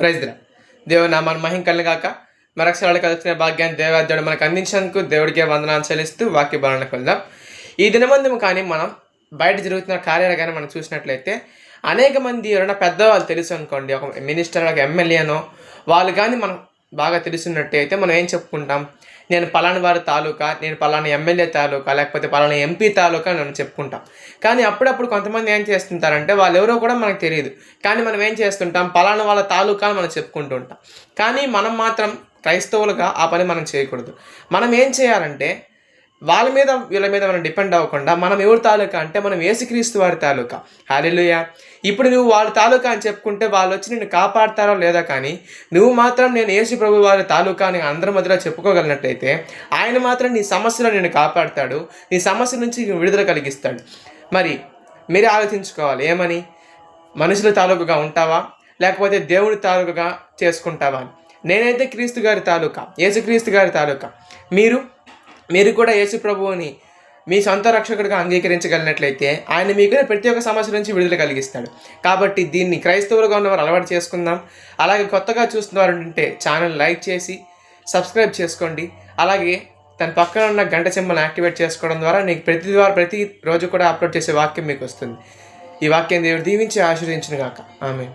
Praise లా దేవుని నామాన్ని మహిమ కలుగాక. మరొకసారి కలిసిన భాగ్యాన్ని దేవాదేవుడు మనకు అందించినందుకు దేవుడికే వందనాలు చెల్లిస్తూ వాక్య బలనకు వెళ్దాం. ఈ దినమందు కానీ మనం బయట జరుగుతున్న కార్యాలు కానీ మనం చూసినట్లయితే అనేక మంది ఎవరైనా పెద్దవాళ్ళు తెలుసు అనుకోండి, ఒక మినిస్టర్, ఒక ఎమ్మెల్యేనో వాళ్ళు కానీ మనం బాగా తెలుసున్నట్టయితే మనం ఏం చెప్పుకుంటాం, నేను పలానా వారి తాలూకా, నేను పలానా ఎమ్మెల్యే తాలూకా, లేకపోతే పలానా ఎంపీ తాలూకా నేను చెప్పుకుంటాం. కానీ అప్పుడప్పుడు కొంతమంది ఏం చేస్తుంటారంటే వాళ్ళు ఎవరో కూడా మనకు తెలియదు, కానీ మనం ఏం చేస్తుంటాం, పలానా వాళ్ళ తాలూకా మనం చెప్పుకుంటూ ఉంటాం. కానీ మనం మాత్రం క్రైస్తవులుగా ఆ పని మనం చేయకూడదు. మనం ఏం చేయాలంటే వాళ్ళ మీద వీళ్ళ మీద మనం డిపెండ్ అవ్వకుండా మనం ఎవరి తాలూకా అంటే మనం యేసుక్రీస్తు వారి తాలూకా. హల్లెలూయా. ఇప్పుడు నువ్వు వాళ్ళ తాలూకా అని చెప్పుకుంటే వాళ్ళు వచ్చి నిన్ను కాపాడతారో లేదా, కానీ నువ్వు మాత్రం నేను యేసు ప్రభు వారి తాలూకా అని అందరి మధ్యలో చెప్పుకోగలిగినట్టయితే ఆయన మాత్రం నీ సమస్యలో నిన్ను కాపాడతాడు, నీ సమస్య నుంచి విడుదల కలిగిస్తాడు. మరి మీరే ఆలోచించుకోవాలి, ఏమని, మనుషుల తాలూకుగా ఉంటావా లేకపోతే దేవుని తాలూకుగా చేసుకుంటావా అని. నేనైతే క్రీస్తు గారి తాలూకా, యేసుక్రీస్తు గారి తాలూకా. మీరు కూడా యేసు ప్రభువుని మీ సొంత రక్షకుడిగా అంగీకరించగలిగినట్లయితే ఆయన మీకు ప్రతి ఒక్క సమస్య నుంచి విడుదల కలిగిస్తాడు. కాబట్టి దీన్ని క్రైస్తవులుగా ఉన్నవారు అలవాటు చేసుకుందాం. అలాగే కొత్తగా చూస్తున్నవారు ఉంటే ఛానల్ లైక్ చేసి సబ్స్క్రైబ్ చేసుకోండి. అలాగే తన పక్కన ఉన్న గంట సింబల్ని యాక్టివేట్ చేసుకోవడం ద్వారా నీకు ప్రతి రోజు కూడా అప్లోడ్ చేసే వాక్యం మీకు వస్తుంది. ఈ వాక్యం దేవుడు దీవించి ఆశీర్వదించును గాక. ఆమేన్.